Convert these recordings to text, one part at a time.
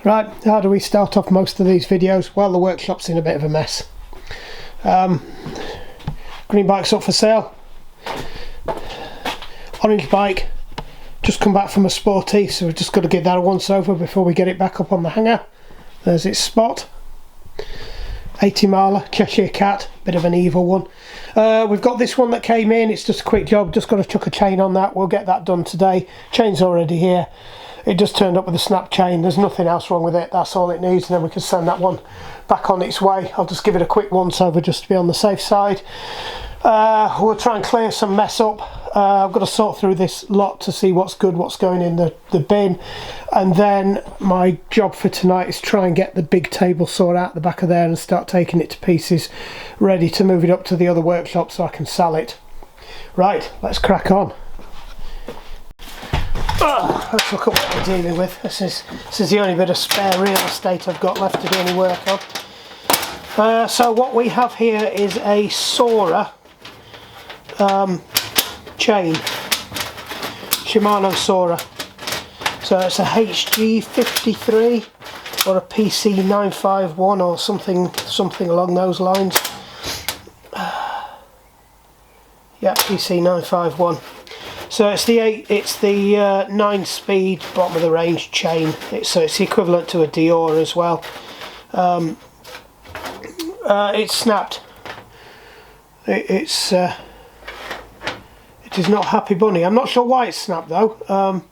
Right, how do we start off most of these videos? Well, the workshop's in a bit of a mess. Green bike's up for sale. Orange bike, just come back from a sporty, so we've just got to give that a once over before we get it back up on the hanger. There's its spot. 80 miler, Cheshire Cat, bit of an evil one. We've got this one that came in, it's just a quick job, just got to chuck a chain on that, we'll get that done today. Chain's already here. It just turned up with a snap chain, there's nothing else wrong with it, that's all it needs, and then we can send that one back on its way. I'll just give it a quick once over just to be on the safe side. We'll try and clear some mess up. I've got to sort through this lot to see what's good, what's going in the bin, and then my job for tonight is try and get the big table saw out the back of there and start taking it to pieces, ready to move it up to the other workshop so I can sell it. Right, let's crack on. Let's look at what we're dealing with. This is the only bit of spare real estate I've got left to do any work on. So what we have here is a Sora chain, Shimano Sora. So it's a HG53 or a PC951 or something along those lines. Yeah, PC951. So it's the 9-speed bottom of the range chain. So it's the equivalent to a Dior as well. It's snapped. It is not Happy Bunny. I'm not sure why it's snapped though.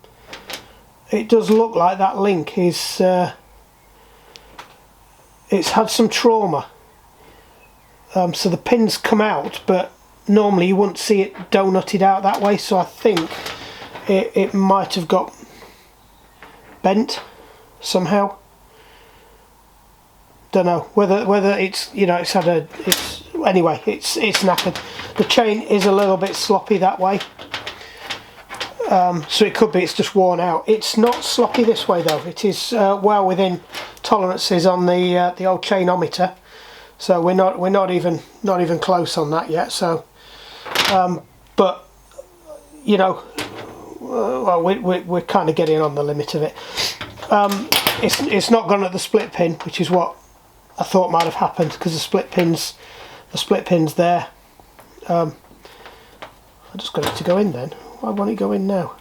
It does look like that link is it's had some trauma. So the pins come out, but normally you wouldn't see it donutted out that way, so I think it might have got bent somehow. Don't know whether it's, you know, it's anyway, it's knackered. The chain is a little bit sloppy that way, so it could be it's just worn out. It's not sloppy this way though. It is well within tolerances on the old chainometer, so we're not even close on that yet. So but you know, well, we're kind of getting on the limit of it. It's not gone at the split pin, which is what I thought might have happened, because the split pin's there. I just got it to go in then. Why won't it go in now?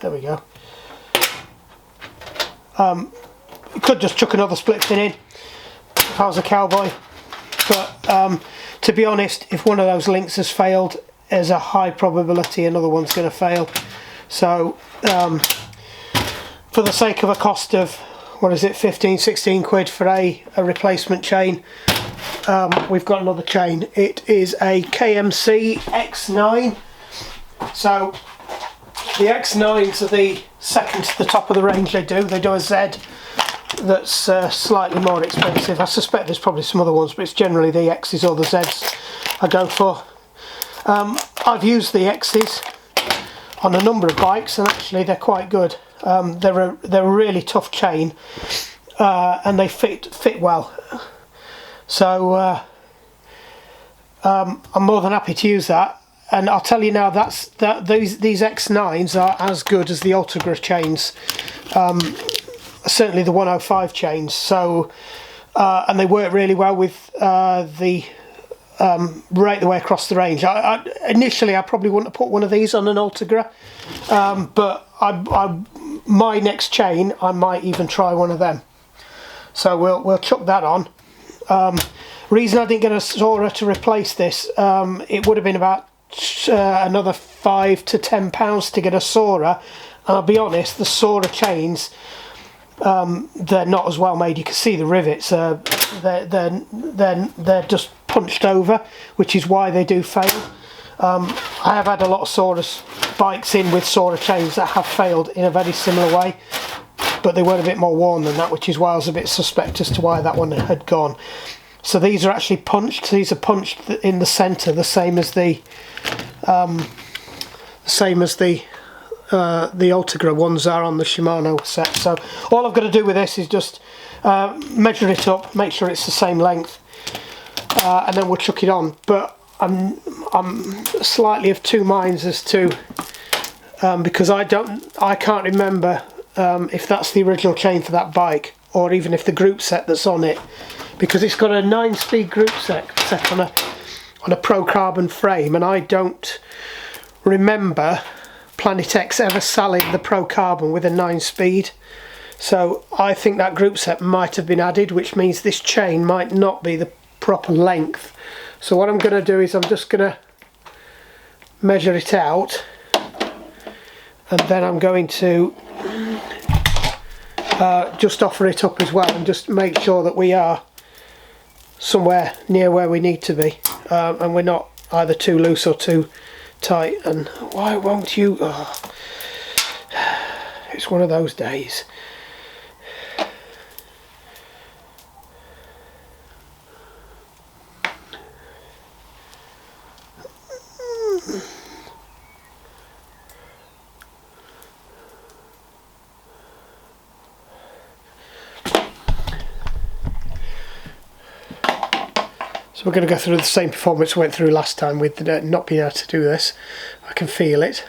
There we go. You could just chuck another split pin in if I was a cowboy, but to be honest, if one of those links has failed, there's a high probability another one's going to fail. So for the sake of a cost of, what is it, 15-16 quid for a replacement chain, we've got another chain. It is a KMC X9. So the X9s are the second to the top of the range. They do a Z that's slightly more expensive. I suspect there's probably some other ones, but it's generally the X's or the Z's I go for. I've used the X's on a number of bikes, and actually they're quite good. They're a really tough chain, and they fit well. So I'm more than happy to use that. And I'll tell you now, these X9s are as good as the Ultegra chains, certainly the 105 chains. So and they work really well with the right the way across the range. Initially I probably wouldn't have put one of these on an Ultegra, but my next chain I might even try one of them. So we'll chuck that on. Reason I didn't get a Sora to replace this, it would have been about another £5 to £10 to get a Sora, and I'll be honest, the Sora chains, they're not as well made. You can see the rivets, they're just punched over, which is why they do fail. I have had a lot of Sora's bikes in with Sora chains that have failed in a very similar way, but they were a bit more worn than that, which is why I was a bit suspect as to why that one had gone. So these are actually punched. These are punched in the centre, the same as the Ultegra ones are on the Shimano set. So all I've got to do with this is just measure it up, make sure it's the same length, and then we'll chuck it on. But I'm slightly of two minds as to because I can't remember if that's the original chain for that bike. or even if the group set that's on it, because it's got a 9-speed group set on a Pro Carbon frame, and I don't remember Planet X ever selling the Pro Carbon with a 9-speed. So I think that group set might have been added, which means this chain might not be the proper length. So what I'm going to do is I'm just going to measure it out, and then I'm going to just offer it up as well and just make sure that we are somewhere near where we need to be, and we're not either too loose or too tight. And why won't you? Oh, it's one of those days. So we're going to go through the same performance we went through last time with not being able to do this. I can feel it.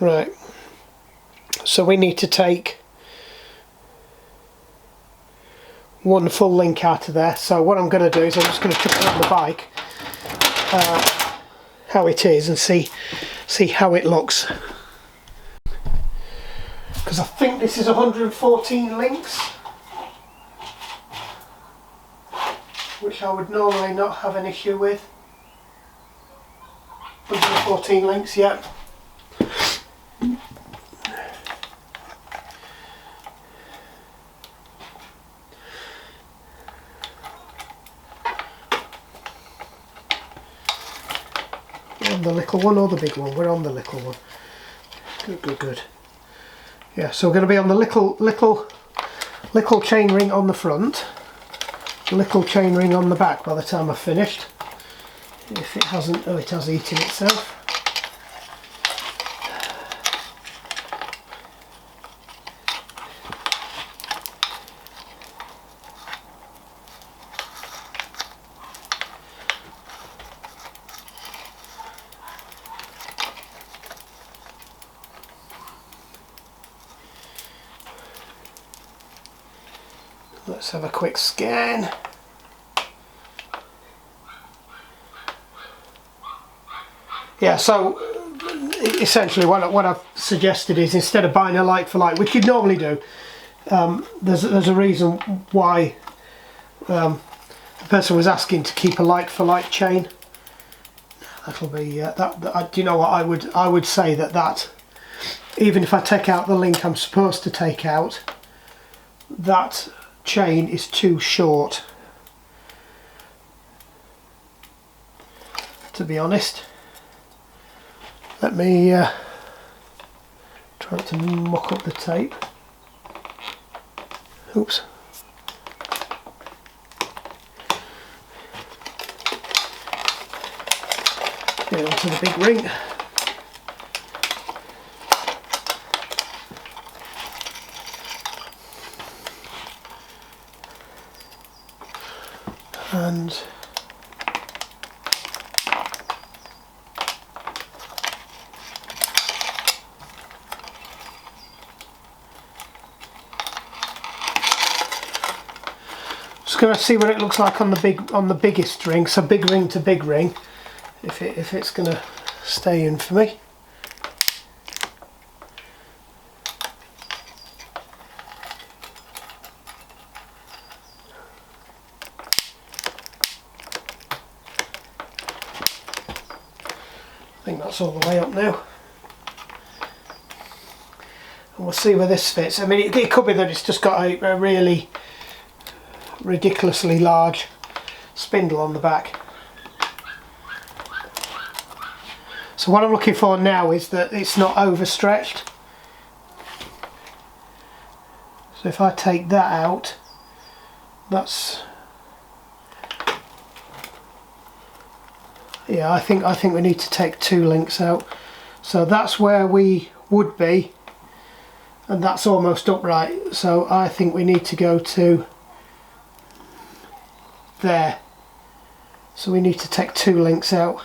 Right. So we need to take one full link out of there. So what I'm going to do is I'm just going to chuck it on the bike, how it is, and see how it looks. Because I think this is 114 links, which I would normally not have an issue with. 114 links, yeah. We're on the little one or the big one? We're on the little one. Good, good, good. Yeah, so we're going to be on the little chain ring on the front, little chain ring on the back by the time I've finished. If it hasn't, oh, it has eaten itself. Let's have a quick scan. Yeah, so essentially what I've suggested is, instead of buying a like for like, which you'd normally do, there's a reason why the person was asking to keep a like for like chain. That'll be do you know what, I would say that even if I take out the link I'm supposed to take out, that chain is too short, to be honest. Let me try to muck up the tape. Oops. Get it onto the big ring. And just going to see what it looks like on the biggest ring. So big ring to big ring, if it's going to stay in for me. I think that's all the way up now, and we'll see where this fits. I mean, it could be that it's just got a really ridiculously large spindle on the back. So what I'm looking for now is that it's not overstretched. So if I take that out, that's, yeah, I think we need to take 2 links out. So that's where we would be, and that's almost upright. So I think we need to go to there. So we need to take 2 links out.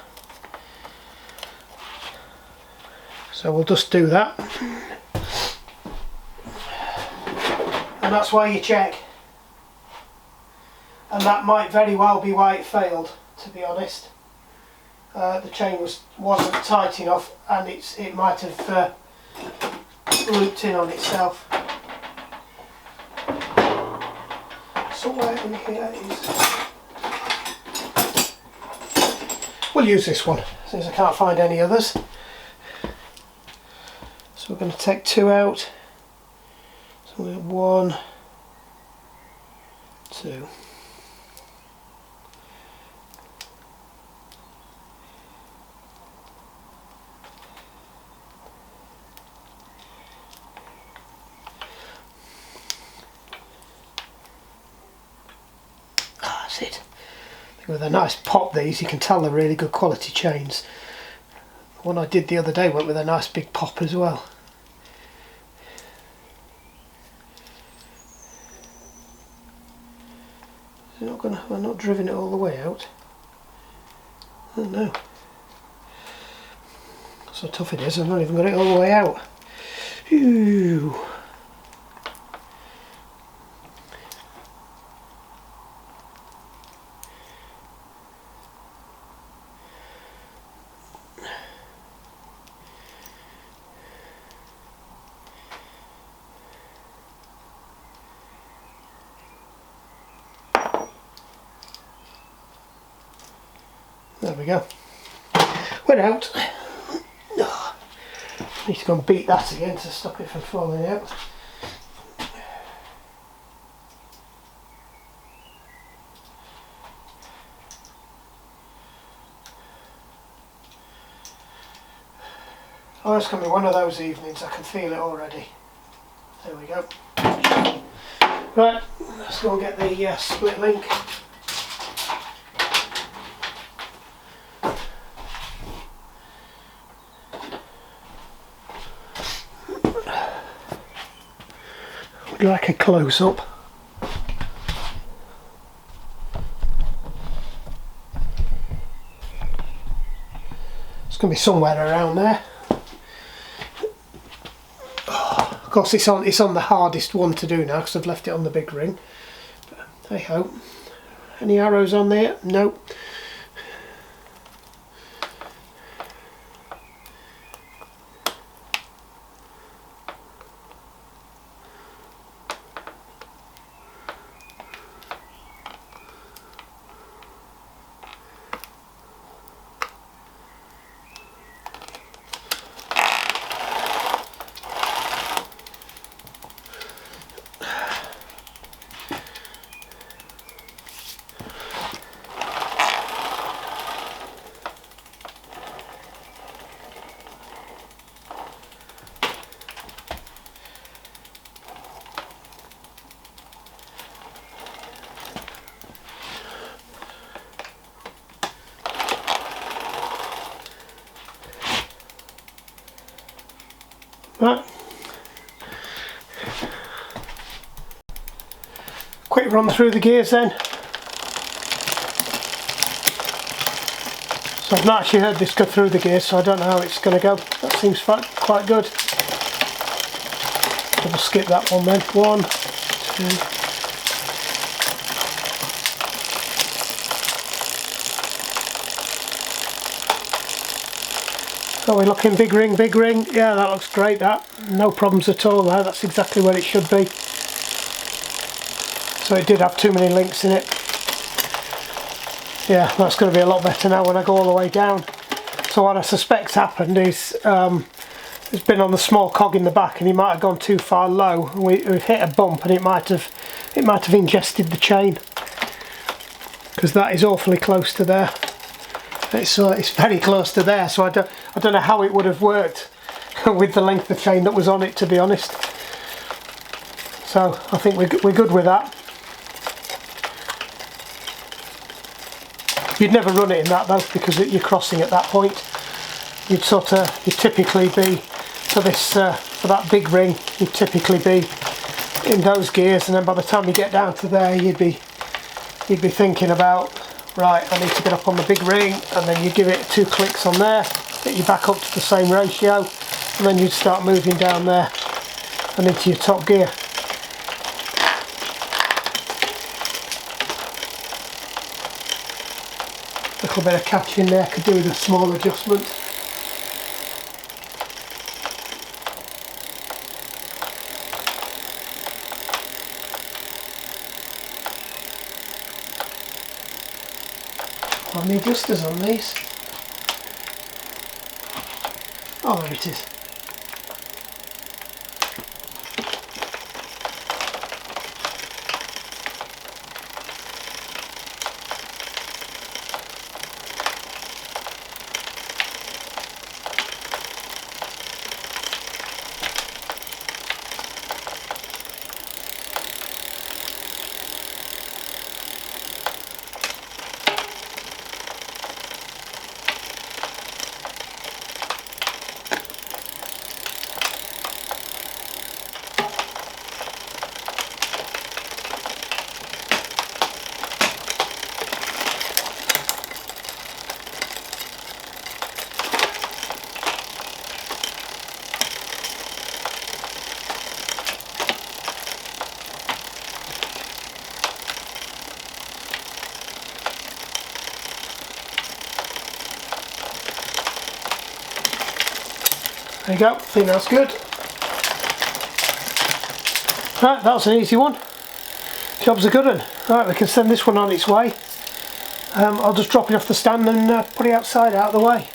So we'll just do that, and that's why you check. And that might very well be why it failed, to be honest. The chain wasn't tight enough, and it might have looped in on itself. Somewhere in here is... We'll use this one, since I can't find any others. So we're going to take 2 out. So we have 1, 2. That's it. With a nice pop, these, you can tell they're really good quality chains. The one I did the other day went with a nice big pop as well. We're not driven it all the way out. Oh no. That's how tough it is, I've not even got it all the way out. Phew. There we go. Went out. Oh, need to go and beat that again to stop it from falling out. Oh, it's going to be one of those evenings, I can feel it already. There we go. Right, let's go and get the split link. Would like a close-up. It's going to be somewhere around there. Oh, of course, it's on the hardest one to do now because I've left it on the big ring. But hey ho. Any arrows on there? Nope. Right. Quick run through the gears then. So I've not actually heard this go through the gears, so I don't know how it's going to go. That seems quite good. We'll skip that one then. 1, 2. So we're looking big ring, big ring. Yeah, that looks great, that. No problems at all there, that's exactly where it should be. So it did have too many links in it. Yeah, that's going to be a lot better now when I go all the way down. So what I suspect's happened is it's been on the small cog in the back and he might have gone too far low. We've hit a bump and it might have ingested the chain. Because that is awfully close to there. It's very close to there, so I don't know how it would have worked with the length of chain that was on it, to be honest. So I think we're good with that. You'd never run it in that though, because you're crossing at that point. You'd typically be for that big ring. You'd typically be in those gears, and then by the time you get down to there, you'd be thinking about, right, I need to get up on the big ring, and then you give it 2 clicks on there, get you back up to the same ratio, and then you'd start moving down there and into your top gear. A little bit of catching there, could do with a small adjustment. I need adjusters on these. Oh, there it is. There you go, I think that's good. Right, that was an easy one. Job's a good one. Right, we can send this one on its way. I'll just drop it off the stand and put it outside out of the way.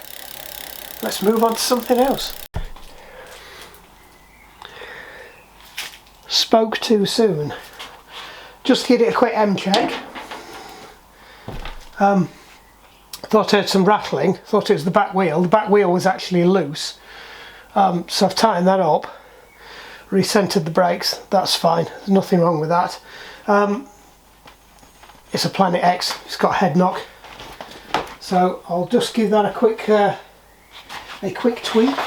Let's move on to something else. Spoke too soon. Just give it a quick M check. Thought I heard some rattling, thought it was the back wheel. The back wheel was actually loose. So I've tightened that up, recentered the brakes, that's fine, there's nothing wrong with that. It's a Planet X, it's got head knock, so I'll just give that a quick tweak.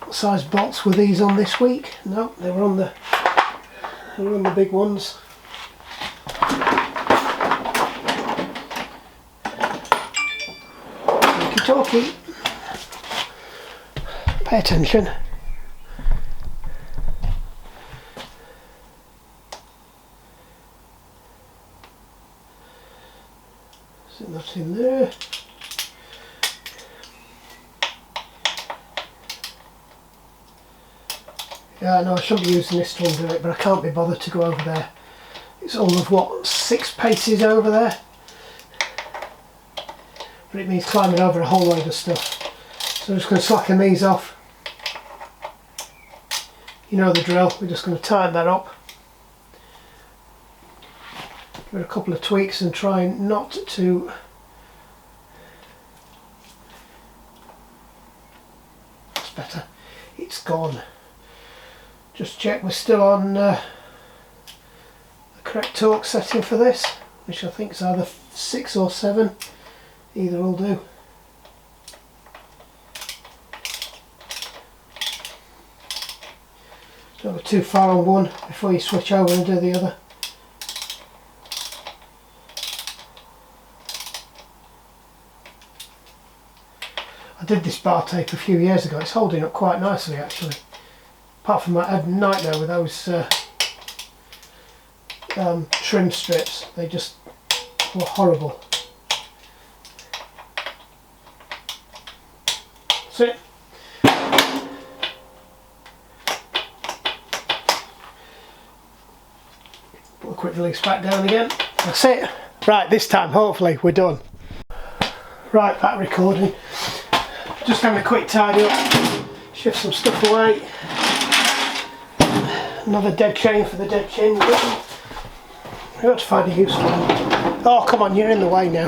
What size bolts were these on this week? No, they were on the big ones. Talkie. Pay attention. Is it not in there? Yeah, no, I shouldn't be using this to undo it, but I can't be bothered to go over there. It's all of what, 6 paces over there? But it means climbing over a whole load of stuff. So I'm just going to slacken these off. You know the drill, we're just going to tighten that up. Give it a couple of tweaks and try not to that's better. It's gone. Just check we're still on the correct torque setting for this, which I think is either 6 or 7. Either will do. Don't go too far on one before you switch over and do the other. I did this bar tape a few years ago. It's holding up quite nicely actually. Apart from I had a nightmare with those trim strips. They just were horrible. That's it. Put a quick release back down again. That's it. Right, this time hopefully we're done. Right, back recording. Just having a quick tidy up, shift some stuff away. Another dead chain for the dead chain. I've got to find a use for them. Oh come on, you're in the way now.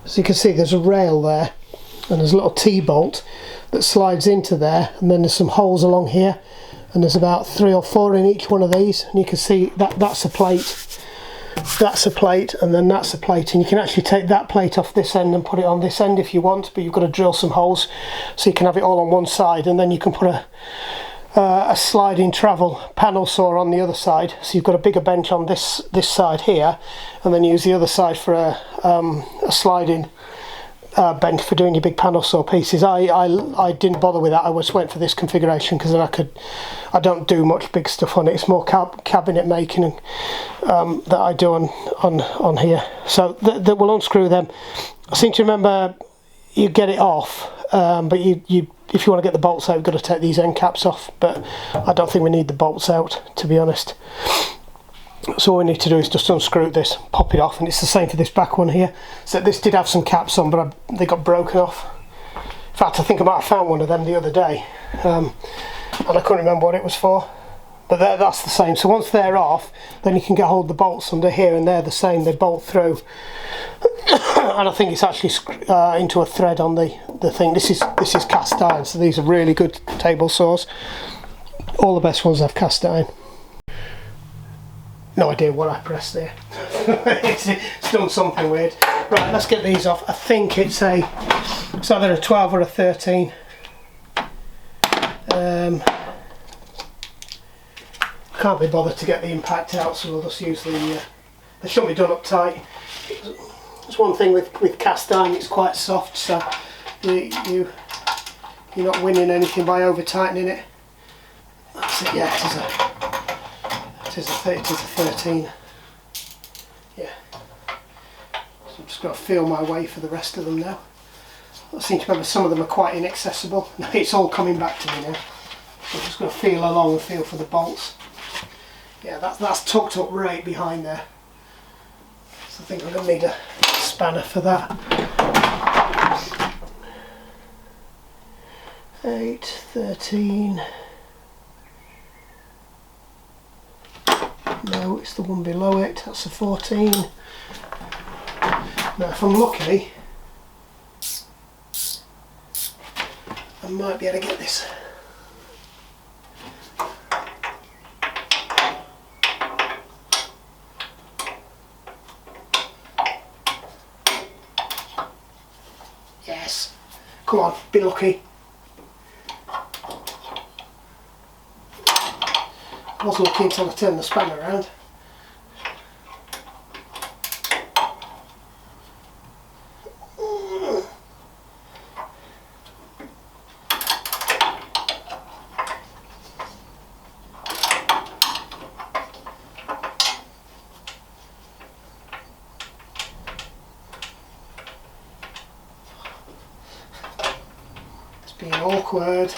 So you can see there's a rail there and there's a little T-bolt that slides into there, and then there's some holes along here, and there's about 3 or 4 in each one of these, and you can see that that's a plate, and then that's a plate, and you can actually take that plate off this end and put it on this end if you want, but you've got to drill some holes so you can have it all on one side, and then you can put a sliding travel panel saw on the other side, so you've got a bigger bench on this side here, and then use the other side for a sliding bench for doing your big panel saw pieces. I didn't bother with that. I just went for this configuration because then I don't do much big stuff on it. It's more cabinet making that I do on here. So that will unscrew them. I seem to remember you get it off, but if you want to get the bolts out, you've got to take these end caps off, but I don't think we need the bolts out, to be honest. So all we need to do is just unscrew this, pop it off, and it's the same for this back one here. So this did have some caps on, but they got broken off. In fact, I think I might have found one of them the other day, and I couldn't remember what it was for. But that's the same. So once they're off, then you can get hold of the bolts under here, and they're the same. They bolt through, and I think it's actually into a thread on the thing. This is cast iron, so these are really good table saws. All the best ones have cast iron. No idea what I pressed there. it's done something weird. Right, let's get these off. I think it's either a 12 or a 13. Can't be bothered to get the impact out, so we'll just use they shouldn't be done up tight. There's one thing with cast iron, it's quite soft, so you're not winning anything by over tightening it. That's it. Yeah, it is a 13. Yeah. So I'm just going to feel my way for the rest of them now. I seem to remember some of them are quite inaccessible. It's all coming back to me now. So I'm just going to feel along and feel for the bolts. Yeah, that's tucked up right behind there. So I think I'm going to need a spanner for that. 8, 13. No, it's the one below it. That's a 14. Now, if I'm lucky, I might be able to get this. Yes. Come on, be lucky. I was lucky until I turned the spanner around. It's being awkward.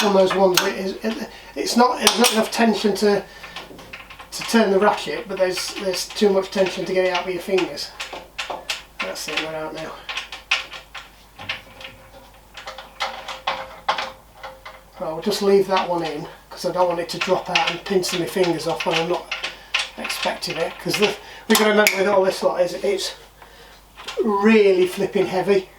On those ones, it's not enough tension to turn the ratchet, but there's too much tension to get it out with your fingers. That's it, we're out now. Right, I'll just leave that one in because I don't want it to drop out and pinch my fingers off when I'm not expecting it. Because we've got to remember with all this lot is it's really flipping heavy.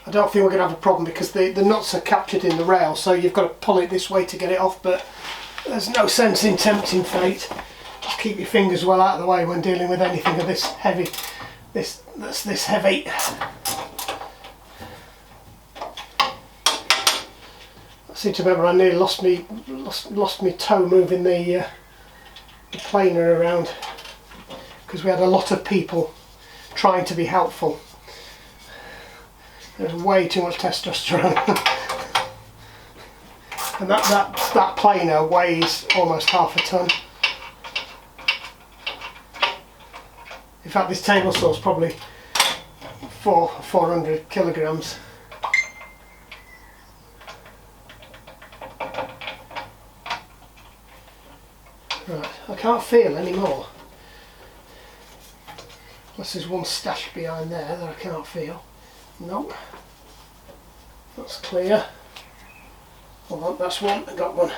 I don't think we're going to have a problem because the nuts are captured in the rail, so you've got to pull it this way to get it off, but there's no sense in tempting fate. Just keep your fingers well out of the way when dealing with anything of this heavy. That's this heavy. I seem to remember I nearly lost me toe moving the planer around because we had a lot of people trying to be helpful. There's way too much testosterone. And that planer weighs almost half a ton. In fact, this table saw is probably 400 kilograms. Right, I can't feel anymore. Unless there's one stashed behind there that I can't feel. Nope. That's clear. Hold on, that's one, I got one.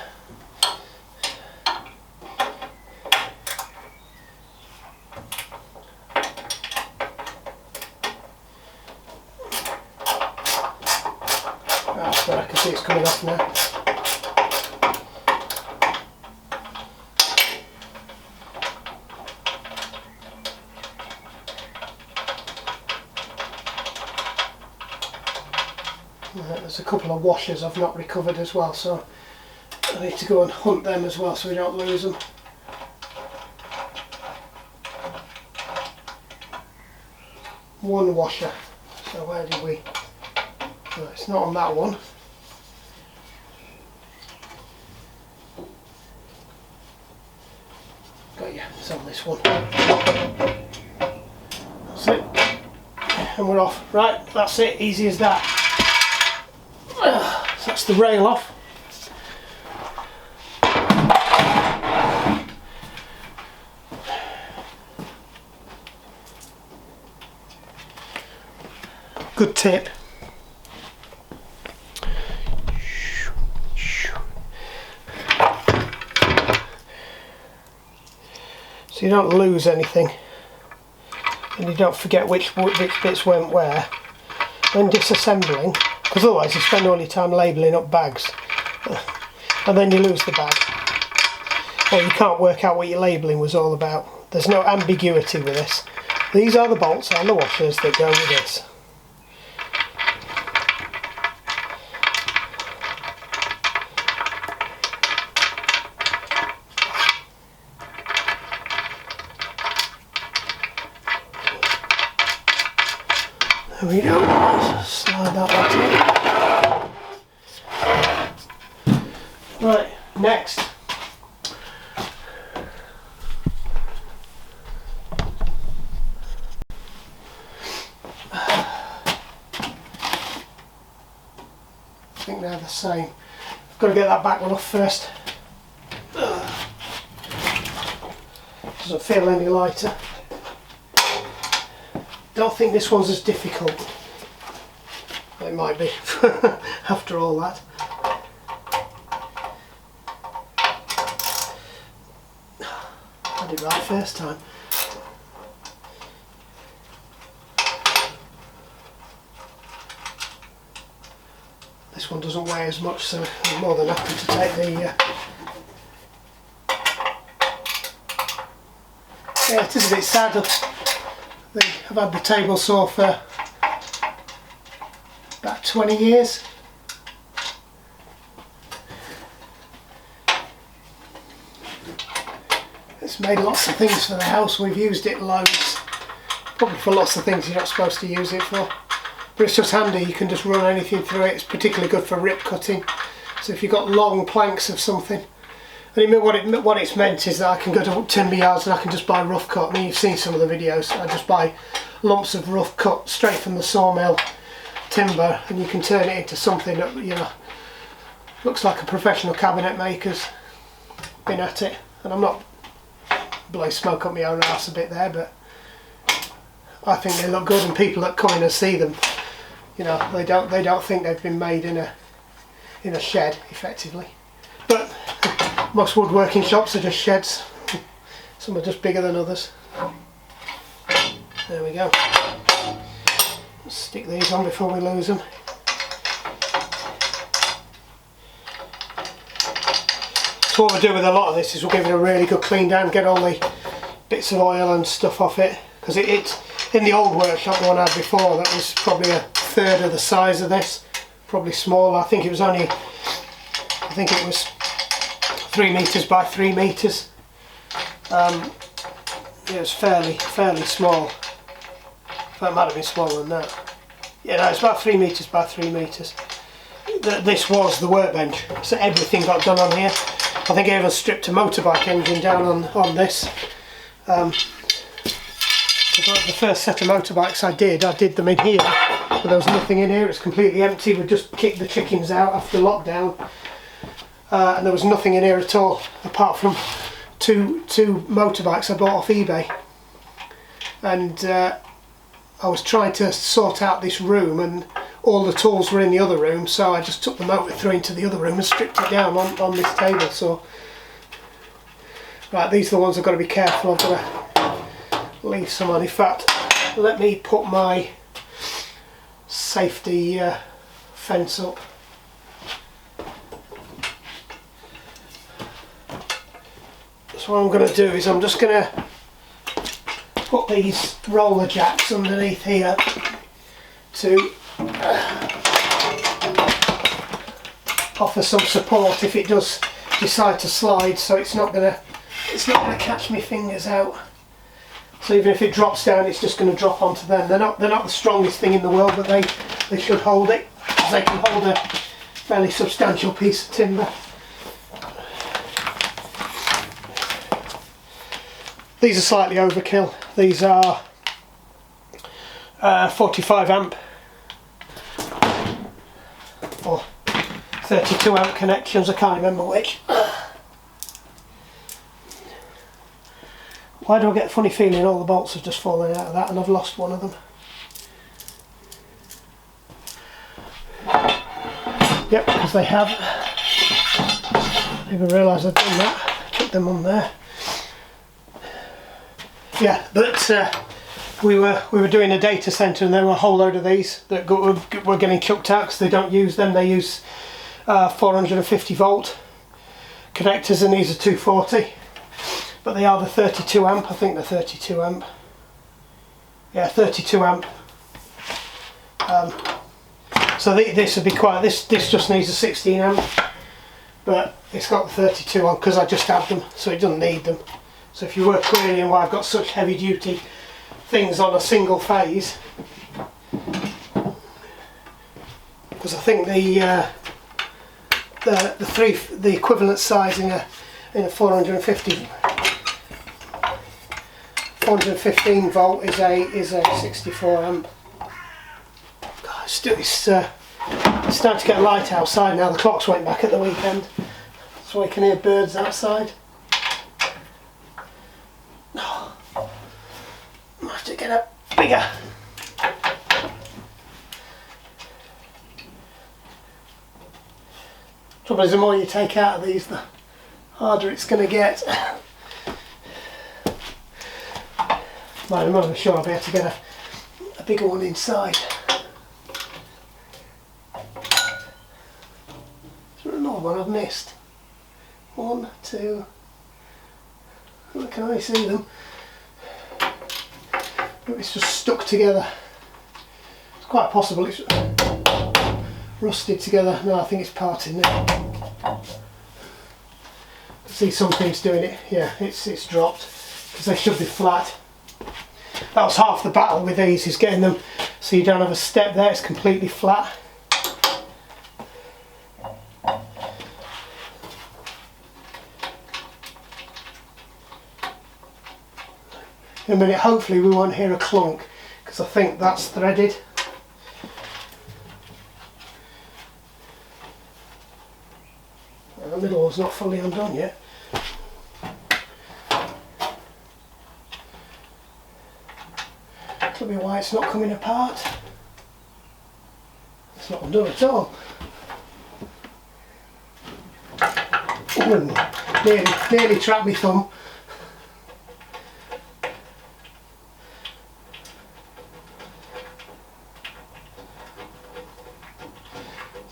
That's where I can see it's coming off now. There's a couple of washers I've not recovered as well, so I need to go and hunt them as well so we don't lose them. One washer, so where did we? No, it's not on that one. Got you, it's on this one. That's it, and we're off. Right, that's it, easy as that. So that's the rail off. Good tip. So you don't lose anything and you don't forget which bits went where when disassembling. Because otherwise you spend all your time labelling up bags and then you lose the bag. Or you can't work out what your labelling was all about. There's no ambiguity with this. These are the bolts and the washers that go with this. There we go. Slide that back in. Right, next. I think they're the same. I've got to get that back one off first. Doesn't feel any lighter. Don't think this one's as difficult. It might be after all that. I did it right first time. This one doesn't weigh as much, so I'm more than happy to take the yeah, it is a bit sad. I've had the table saw for about 20 years. It's made lots of things for the house. We've used it loads. Probably for lots of things you're not supposed to use it for. But it's just handy, you can just run anything through it. It's particularly good for rip cutting. So if you've got long planks of something. And what it's meant is that I can go to timber yards and I can just buy rough cut. I mean, you've seen some of the videos. I just buy lumps of rough cut straight from the sawmill timber, and you can turn it into something that, you know, looks like a professional cabinet maker's been at it. and I'm not blowing smoke up my own arse a bit there, but I think they look good, and people that come in and see them, you know, they don't think they've been made in a shed effectively. But most woodworking shops are just sheds. Some are just bigger than others. There we go. Let's stick these on before we lose them. So what we'll do with a lot of this is we'll give it a really good clean down, get all the bits of oil and stuff off it, because it's in the old workshop, the one I had before, that was probably a third of the size of this, probably smaller. I think it was 3 metres by 3 metres. It was fairly small. That might have been smaller than that. Yeah, no, it's about 3 metres by 3 metres. This was the workbench, so everything got done on here. I think I even stripped a motorbike engine down on this. The first set of motorbikes I did them in here, but there was nothing in here. It was completely empty. We just kicked the chickens out after lockdown, and there was nothing in here at all apart from two motorbikes I bought off eBay. And I was trying to sort out this room, and all the tools were in the other room, so I just took the motor through into the other room and stripped it down on this table. So, right, these are the ones I've got to be careful. I've got to leave some on. In fact, let me put my safety fence up. So what I'm going to do is I'm just going to put these roller jacks underneath here to offer some support if it does decide to slide, so it's not gonna catch my fingers out. So even if it drops down, it's just going to drop onto them. They're not the strongest thing in the world, but they should hold it, because they can hold a fairly substantial piece of timber. These are slightly overkill. These are 45 amp or 32 amp connections, I can't remember which. Why do I get a funny feeling all the bolts have just fallen out of that and I've lost one of them? Yep, because they have. I didn't even realise I'd done that. Put them on there. Yeah, but we were doing a data centre, and there were a whole load of these that were getting chucked out because they don't use them. They use 450 volt connectors, and these are 240. But they are the 32 amp. I think they're 32 amp. Yeah, 32 amp. So this would be quite. This just needs a 16 amp, but it's got the 32 on because I just have them, so it doesn't need them. So if you were querying why I've got such heavy duty things on a single phase, because I think the equivalent size in a 415 volt is a 64 amp. God, it's starting to get light outside now. The clocks went back at the weekend, so I can hear birds outside. I have to get a bigger. Trouble is, the more you take out of these, the harder it's going to get. I'm not sure I'll be able to get a bigger one inside. Is there another one I've missed? 1, 2. Can I see them? It's just stuck together. It's quite possible it's rusted together. No, I think it's parted now. See, something's doing it. Yeah, it's dropped, because they should be flat. That was half the battle with these, is getting them so you don't have a step there. It's completely flat. In a minute, hopefully we won't hear a clunk, because I think that's threaded. The middle one's not fully undone yet. Tell me why it's not coming apart. It's not undone at all. Ooh, nearly trapped my thumb.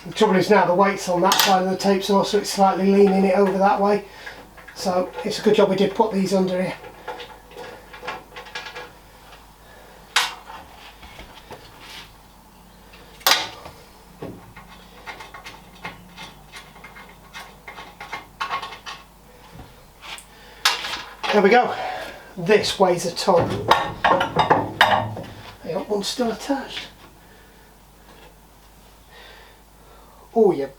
The trouble is now the weight's on that side of the tape saw, so it's slightly leaning it over that way. So it's a good job we did put these under here. There we go. This weighs a ton. I got one still attached. Oh, yeah.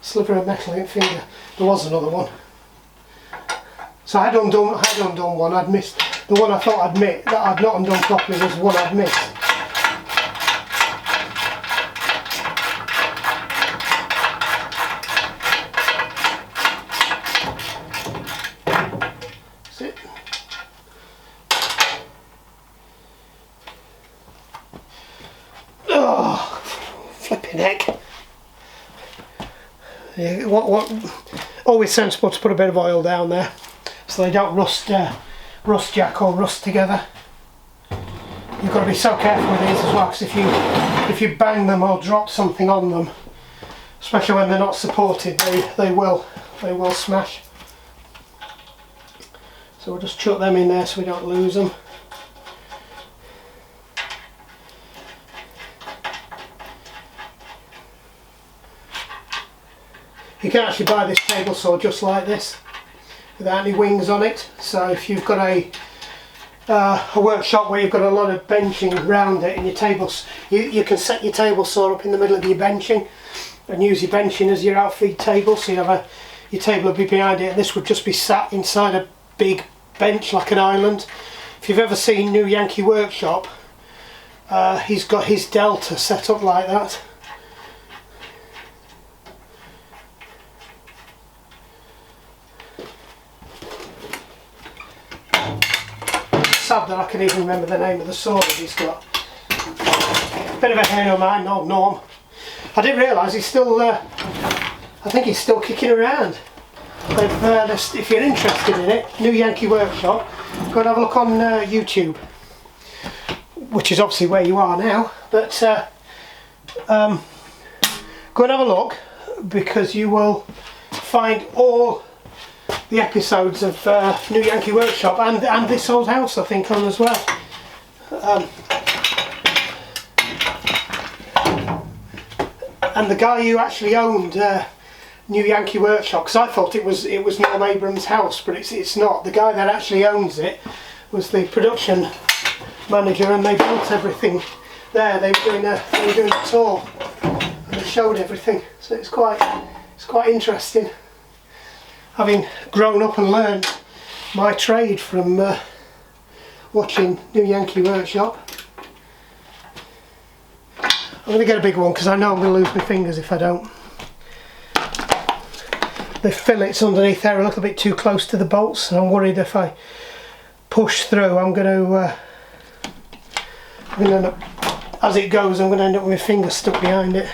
Sliver of metal in finger. There was another one. So I had undone one. I'd missed the one I thought that I'd not undone properly was the one I'd missed. That's it. Oh, flipping heck. Yeah, always sensible to put a bit of oil down there so they don't rust jack or rust together. You've got to be so careful with these as well, because if you bang them or drop something on them, especially when they're not supported, they will smash. So we'll just chuck them in there so we don't lose them. You can actually buy this table saw just like this, without any wings on it. So if you've got a workshop where you've got a lot of benching around it in your tables, you can set your table saw up in the middle of your benching and use your benching as your outfeed table. So you have your table will be behind it, and this would just be sat inside a big bench like an island. If you've ever seen New Yankee Workshop, he's got his Delta set up like that. Sad that I can even remember the name of the saw that he's got. Bit of a hero of mine, old Norm. I didn't realise he's still, I think he's still kicking around. If you're interested in it, New Yankee Workshop, go and have a look on YouTube, which is obviously where you are now, but go and have a look, because you will find all the episodes of New Yankee Workshop and this old house, I think, on as well. And the guy who actually owned New Yankee Workshop, because I thought it was Norm Abrams' house, but it's not. The guy that actually owns it was the production manager, and they built everything there. They were doing a tour, and they showed everything. So it's quite interesting, having grown up and learned my trade from watching New Yankee Workshop. I'm going to get a big one, because I know I'm going to lose my fingers if I don't. The fillets underneath there are a little bit too close to the bolts, and I'm worried if I push through, I'm going to end up, as it goes, I'm going to end up with my fingers stuck behind it.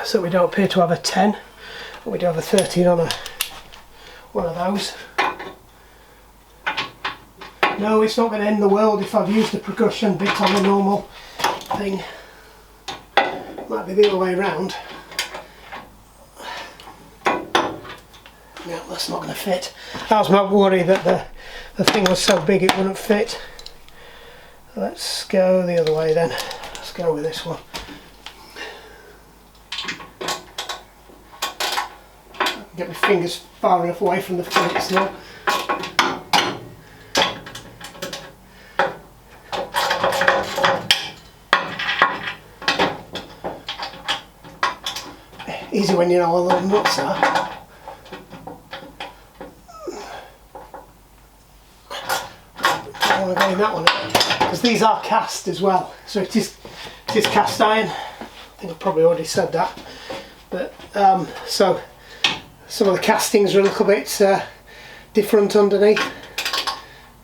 So we don't appear to have a 10, but we do have a 13 on one of those. No, it's not going to end the world if I've used the percussion bit on the normal thing. Might be the other way around. No, that's not going to fit. That was my worry, that the thing was so big it wouldn't fit. Let's go the other way then. Let's go with this one. Get my fingers far enough away from the fillets now. Easy when you know where the nuts are. I want to go in that one, because these are cast as well, so it is cast iron. I think I've probably already said that. But so some of the castings are a little bit different underneath,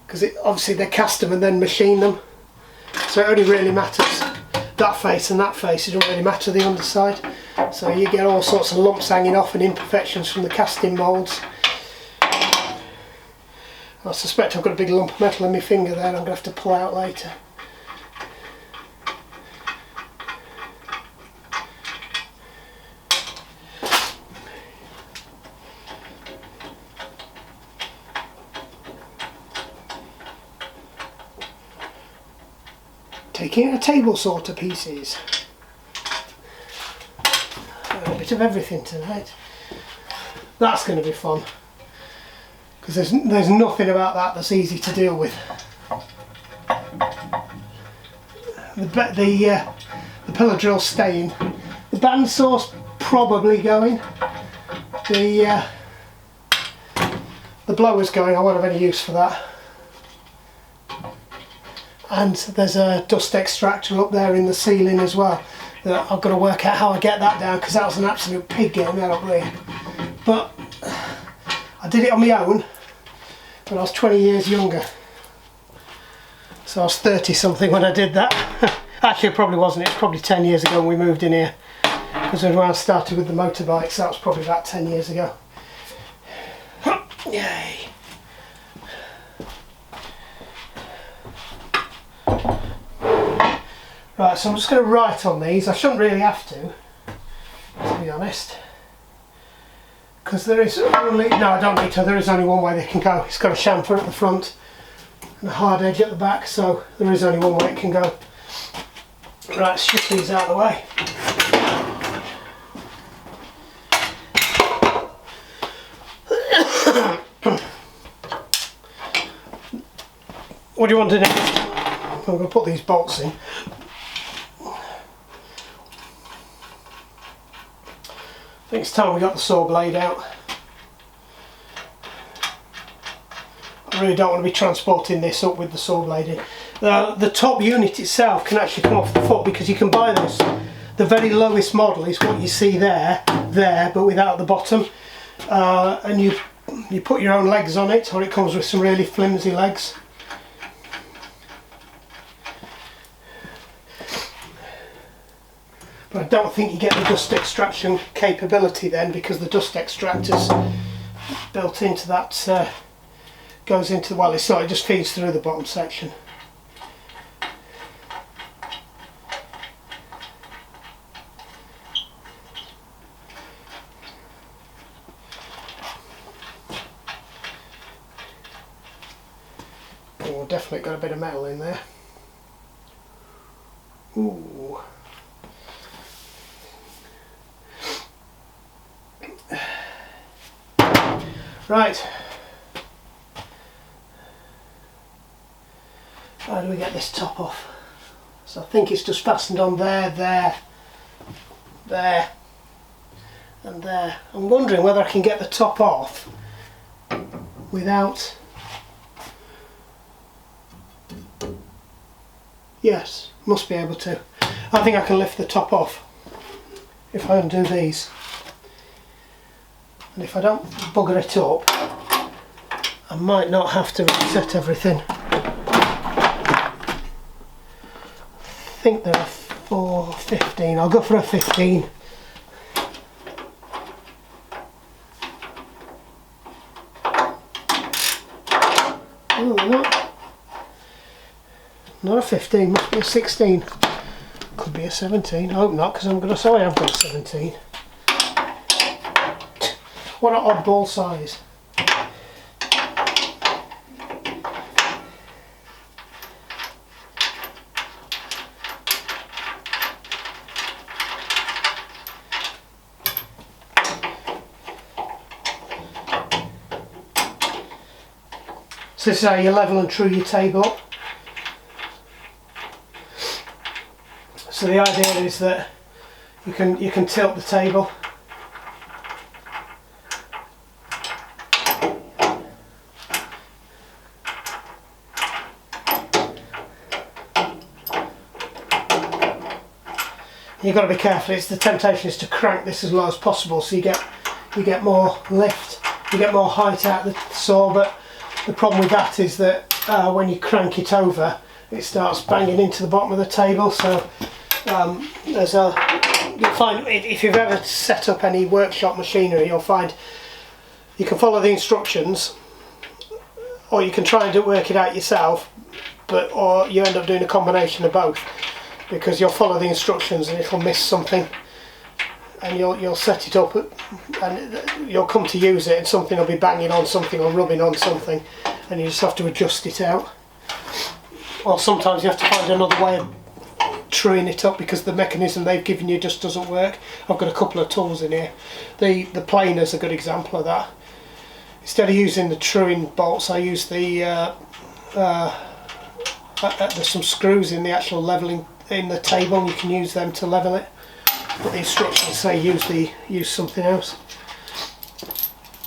because obviously they cast them and then machine them, so it only really matters that face and that face. It doesn't really matter the underside, so you get all sorts of lumps hanging off and imperfections from the casting moulds. I suspect I've got a big lump of metal in my finger there, I'm going to have to pull out later. Taking a table saw to pieces. A bit of everything tonight. That's going to be fun, because there's nothing about that that's easy to deal with. The pillar drill's staying. The bandsaw's probably going. The blower's going. I won't have any use for that. And there's a dust extractor up there in the ceiling as well. That I've got to work out how I get that down, because that was an absolute pig getting that up there. But I did it on my own when I was 20 years younger. So I was 30 something when I did that. Actually, it probably wasn't. It was probably 10 years ago when we moved in here, because when I started with the motorbikes, that was probably about 10 years ago. Yay! Right, so I'm just going to write on these. I shouldn't really have to be honest, because there is only, no, I don't need to, there is only one way they can go. It's got a chamfer at the front and a hard edge at the back, so there is only one way it can go. Right, let's shift these out of the way. What do you want to do next? I'm going to put these bolts in. I think it's time we got the saw blade out. I really don't want to be transporting this up with the saw blade in. The top unit itself can actually come off the foot, because you can buy this. The very lowest model is what you see there, but without the bottom. And you put your own legs on it, or it comes with some really flimsy legs. But I don't think you get the dust extraction capability then, because the dust extractor's built into that, goes into, well, it's not, it just feeds through the bottom section. Oh, definitely got a bit of metal in there. Ooh. Right, how do we get this top off? So I think it's just fastened on there, there, and there. I'm wondering whether I can get the top off without... Yes, must be able to. I think I can lift the top off if I undo these. And if I don't bugger it up, I might not have to reset everything. I think they're a 415. I'll go for a 15. Oh, not a 15, must be a 16. Could be a 17. I hope not, because I'm going to say I've got a 17. What an oddball size. So this is how you level and true your table up. So the idea is that you can tilt the table. you've got to be careful. It's the temptation is to crank this as low as possible, so you get more lift, you get more height out of the saw. But the problem with that is that when you crank it over, it starts banging into the bottom of the table. So you'll find if you've ever set up any workshop machinery, you'll find you can follow the instructions, or you can try and work it out yourself, or you end up doing a combination of both, because you'll follow the instructions and it'll miss something, and you'll set it up and you'll come to use it and something will be banging on something or rubbing on something, and you just have to adjust it out. Or sometimes you have to find another way of truing it up because the mechanism they've given you just doesn't work. I've got a couple of tools in here. The planer's a good example of that. Instead of using the truing bolts, I use there's some screws in the actual leveling in the table, and you can use them to level it. But the instructions say use something else.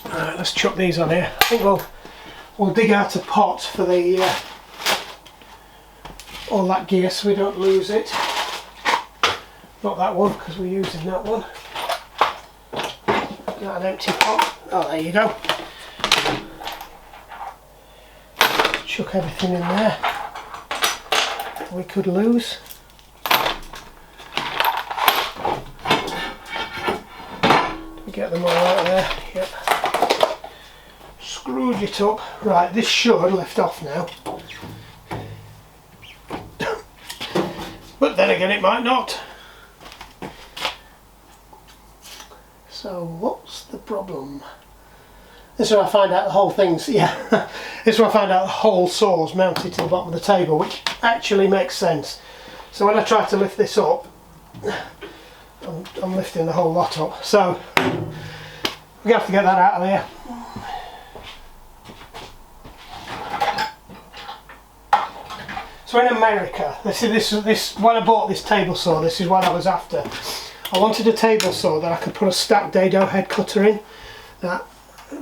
Alright, let's chuck these on here. I think we'll dig out a pot for the all that gear so we don't lose it. Not that one, because we're using that one. Got an empty pot. Oh, there you go. Chuck everything in there we could lose. Did we get them all out there? Yep. Screwed it up. Right, this should lift off now. But then again it might not. So what's the problem? This is where I find out the whole thing's, this is where I find out the whole saw's mounted to the bottom of the table, which actually makes sense. So when I try to lift this up, I'm lifting the whole lot up. So we have to get that out of there. So in America, this when I bought this table saw, this is what I was after. I wanted a table saw that I could put a stacked dado head cutter in. Now,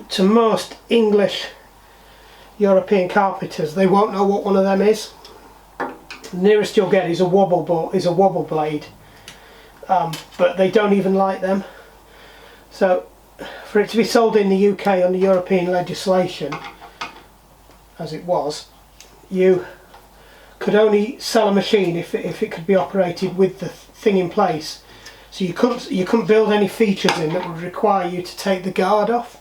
to most English European carpenters, they won't know what one of them is. The nearest you'll get is a wobble blade, but they don't even like them. So for it to be sold in the UK under European legislation, as it was, you could only sell a machine if it could be operated with the thing in place. So you couldn't build any features in that would require you to take the guard off.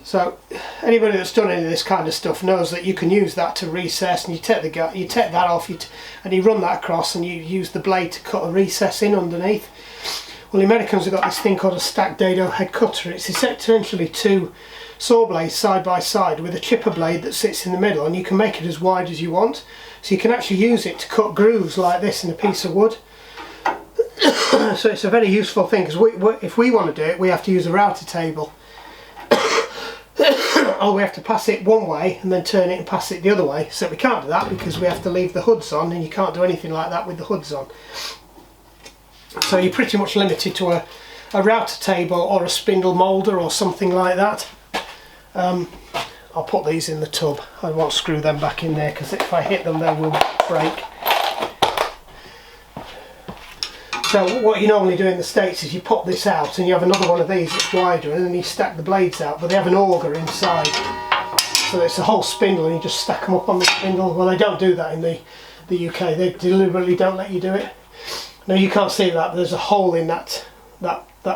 So anybody that's done any of this kind of stuff knows that you can use that to recess, and you take the guard, you take that off, and you run that across, and you use the blade to cut a recess in underneath. Well, the Americans have got this thing called a stacked dado head cutter. It's essentially two saw blades side by side with a chipper blade that sits in the middle, and you can make it as wide as you want. So you can actually use it to cut grooves like this in a piece of wood. So it's a very useful thing, because if we want to do it, we have to use a router table. Or we have to pass it one way and then turn it and pass it the other way. So we can't do that because we have to leave the hoods on, and you can't do anything like that with the hoods on. So you're pretty much limited to a router table or a spindle moulder or something like that. I'll put these in the tub. I won't screw them back in there because if I hit them they will break. So what you normally do in the States is you pop this out and you have another one of these that's wider, and then you stack the blades out, but they have an auger inside. So it's a whole spindle and you just stack them up on the spindle. Well, they don't do that in the UK. They deliberately don't let you do it. Now you can't see that, but there's a hole in that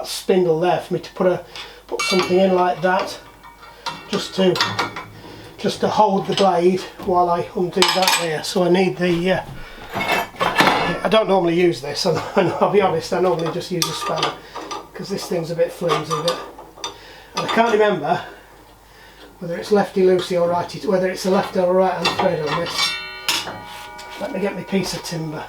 spindle there for me to put something in like that, just to hold the blade while I undo that there. So I need the I don't normally use this, and I'll be honest, I normally just use a spanner because this thing's a bit flimsy. And I can't remember whether it's lefty-loosey or righty, whether it's a left or right hand thread on this. Let me get my piece of timber.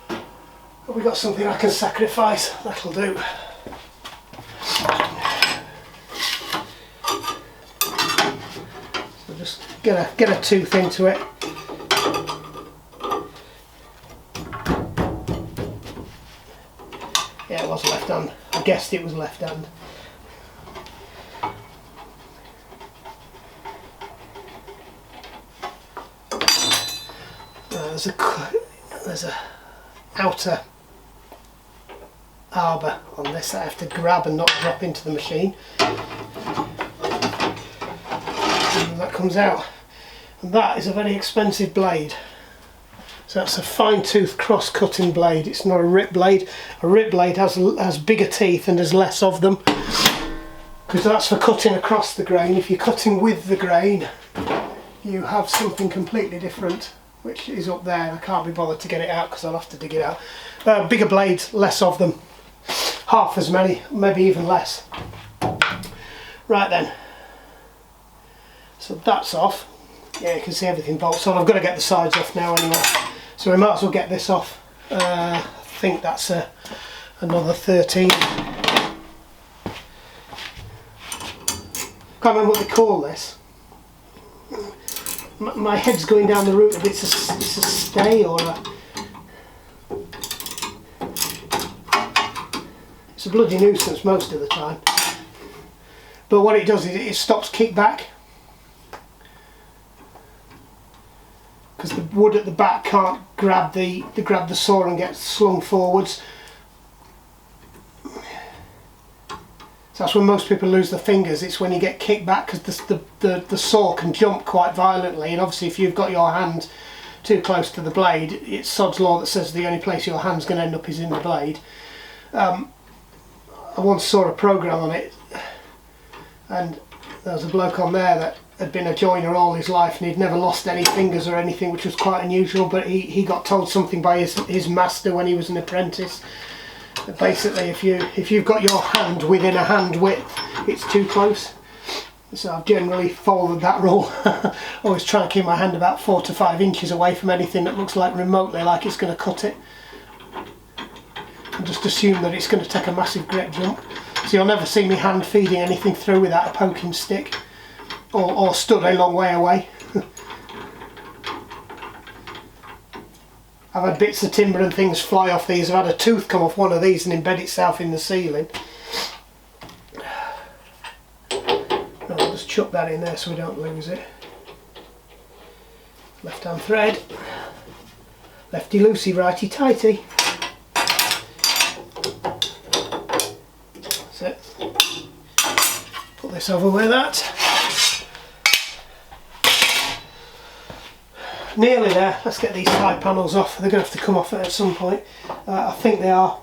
Have we got something I can sacrifice? That'll do. So just get a tooth into it. Yeah, it was left hand. I guessed it was left hand. There's there's a outer arbor on this that I have to grab and not drop into the machine, and that comes out. And that is a very expensive blade. So that's a fine tooth cross cutting blade. It's not a rip blade. A rip blade has bigger teeth and there's less of them, because that's for cutting across the grain. If you're cutting with the grain, you have something completely different, which is up there. I can't be bothered to get it out because I'll have to dig it out. Bigger blades, less of them. Half as many, maybe even less. Right then. So that's off. Yeah, you can see everything bolts on. I've got to get the sides off now anyway. So we might as well get this off. I think that's another 13. Can't remember what they call this. My head's going down the route of it's a stay or a... It's a bloody nuisance most of the time. But what it does is it stops kickback. Because the wood at the back can't grab the saw and get slung forwards. So that's when most people lose their fingers. It's when you get kicked back, because the saw can jump quite violently, and obviously if you've got your hand too close to the blade, it's sod's law that says the only place your hand's going to end up is in the blade. I once saw a program on it, and there was a bloke on there that had been a joiner all his life and he'd never lost any fingers or anything, which was quite unusual, but he got told something by his master when he was an apprentice. Basically, if you've got your hand within a hand width, it's too close. So I've generally followed that rule. Always try and keep my hand about 4 to 5 inches away from anything that looks like remotely like it's going to cut it. And just assume that it's going to take a massive great jump. So you'll never see me hand feeding anything through without a poking stick, or stood a long way away. I've had bits of timber and things fly off these. I've had a tooth come off one of these and embed itself in the ceiling. No, I'll just chuck that in there so we don't lose it. Left hand thread. Lefty loosey, righty tighty. That's it. Put this over with that. Nearly there. Let's get these side panels off. They're going to have to come off at some point. I think they are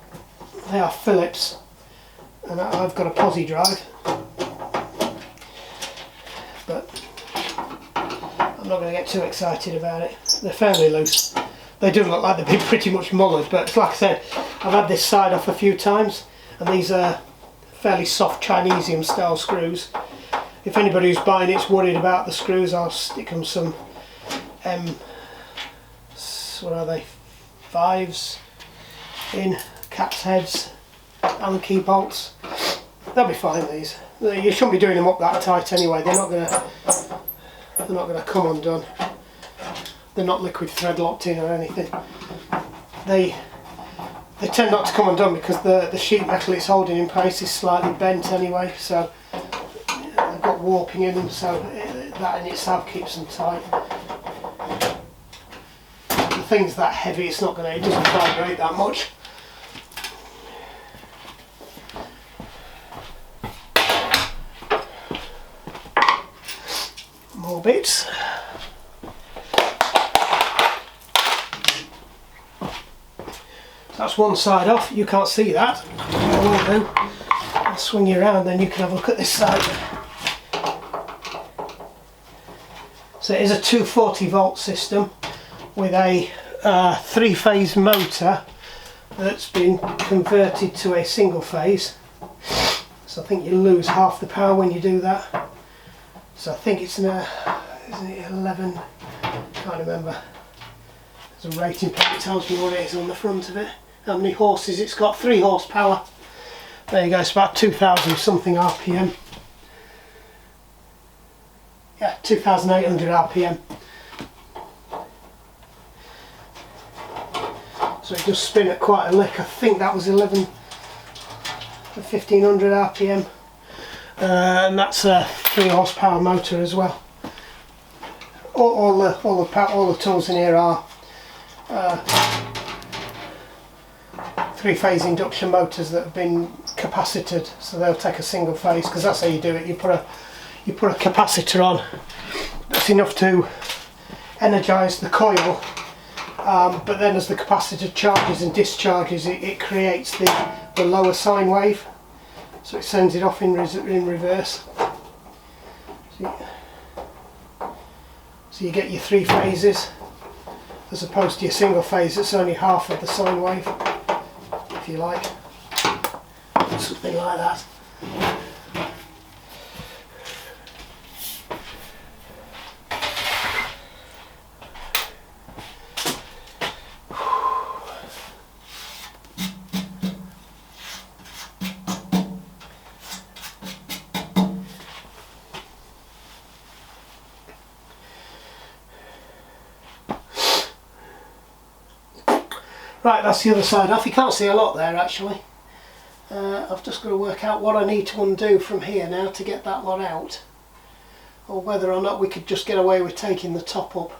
Phillips, and I've got a posi drive, but I'm not going to get too excited about it. They're fairly loose. They do look like they've been pretty much mullered, but like I said, I've had this side off a few times, and these are fairly soft Chinesium style screws. If anybody who's buying it's worried about the screws, I'll stick them some what are they, 5s in, cat's heads, Allen key bolts. They'll be fine, these. You shouldn't be doing them up that tight anyway. They're not gonna come undone. They're not liquid thread locked in or anything. They tend not to come undone because the sheet metal it's holding in place is slightly bent anyway, so they've got warping in them, so that in itself keeps them tight. The thing's that heavy, it doesn't vibrate that much. More bits. That's one side off. You can't see that. What I will do, I'll swing you around, then you can have a look at this side. So it is a 240 volt system with a 3-phase motor that's been converted to a single phase. So I think you lose half the power when you do that. So I think it's isn't it 11? Can't remember. There's a rating plate that tells me what it is on the front of it. How many horses it's got? 3 horsepower. There you go. It's about 2,000 something RPM. Yeah, 2,800 RPM. So it does spin at quite a lick. I think that was 1,500 RPM. And that's a 3 horsepower motor as well. All the tools in here are 3-phase induction motors that have been capacited, so they'll take a single phase, because that's how you do it. You put a capacitor on that's enough to energise the coil, but then as the capacitor charges and discharges, it creates the lower sine wave, so it sends it off in reverse. So you get your 3 phases as opposed to your single phase that's only half of the sine wave, if you like, something like that. Right, that's the other side off. You can't see a lot there actually. I've just got to work out what I need to undo from here now to get that lot out, or whether or not we could just get away with taking the top up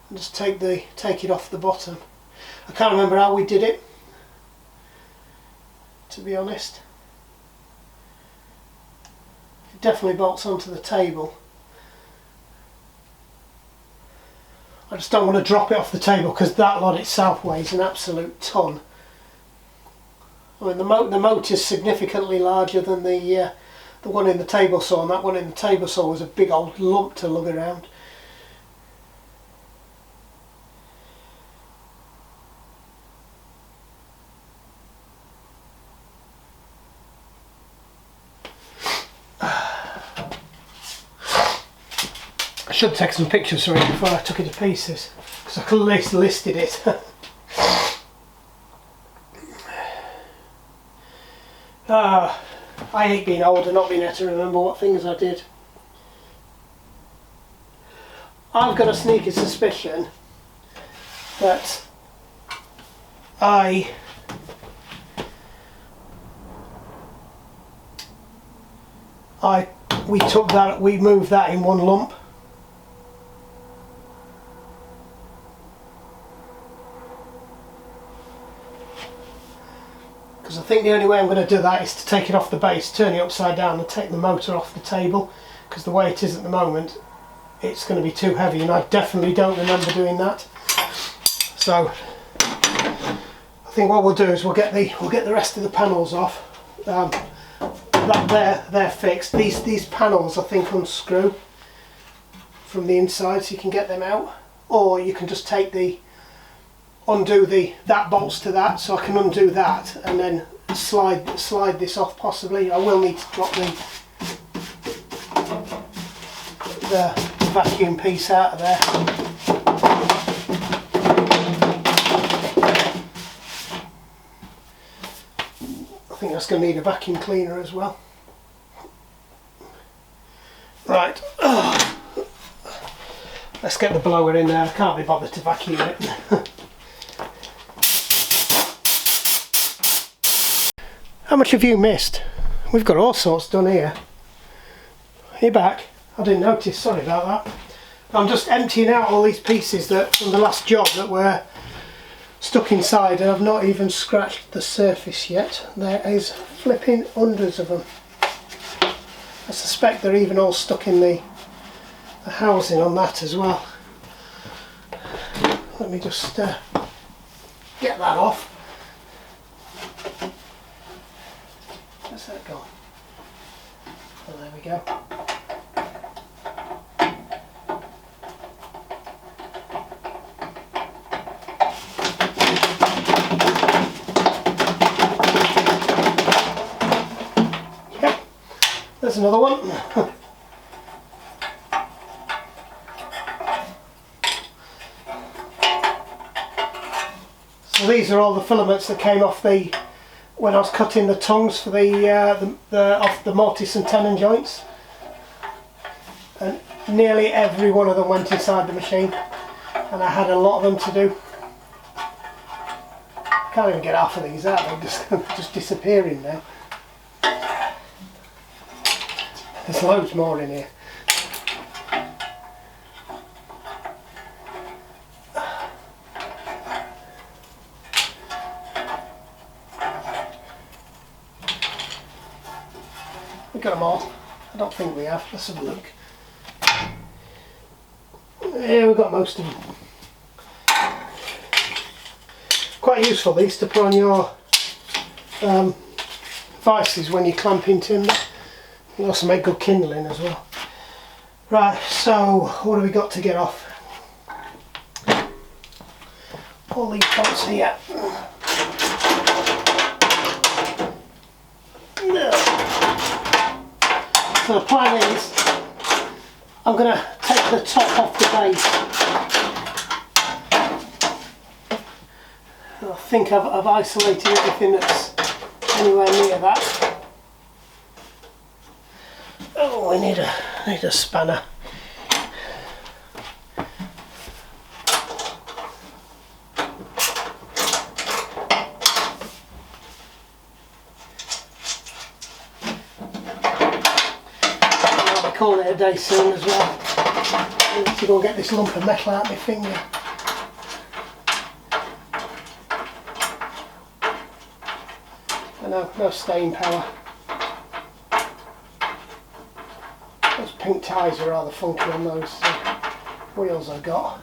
and just take it off the bottom. I can't remember how we did it, to be honest. It definitely bolts onto the table. I just don't want to drop it off the table because that lot itself weighs an absolute ton. I mean, the motor is significantly larger than the one in the table saw, and that one in the table saw was a big old lump to lug around. I should take some pictures of it before I took it to pieces, because I could have listed it. I hate being old and not being able to remember what things I did. I've got a sneaky suspicion that we moved that in one lump. Because I think the only way I'm going to do that is to take it off the base, turn it upside down and take the motor off the table, because the way it is at the moment it's going to be too heavy, and I definitely don't remember doing that. So I think what we'll do is we'll get the rest of the panels off. They're fixed. These panels I think unscrew from the inside, so you can get them out, or you can just take undo that bolts to that, so I can undo that and then slide this off possibly. I will need to drop the vacuum piece out of there. I think that's going to need a vacuum cleaner as well. Right, let's get the blower in there. I can't be bothered to vacuum it. How much have you missed? We've got all sorts done here. Are you back? I didn't notice, sorry about that. I'm just emptying out all these pieces that from the last job that were stuck inside, and I've not even scratched the surface yet. There is flipping hundreds of them. I suspect they're even all stuck in the housing on that as well. Let me just get that off. Where's that gone? Oh, there we go. Yep, there's another one. So these are all the filaments that came off when I was cutting the tongues for off the mortise and tenon joints, and nearly every one of them went inside the machine, and I had a lot of them to do. I can't even get half of these out, they're just disappearing now. There's loads more in here. We got them all. I don't think we have. Let's have a look. Yeah, we've got most of them. Quite useful these to put on your vices when you're clamping timber. They also make good kindling as well. Right, so what have we got to get off? All these bolts here. So the plan is, I'm going to take the top off the base. I think I've isolated everything that's anywhere near that. Oh, we need a spanner. Calling it a day soon as well. I need to go and get this lump of metal out of my finger. And no staying power. Those pink ties are rather funky on those wheels I've got.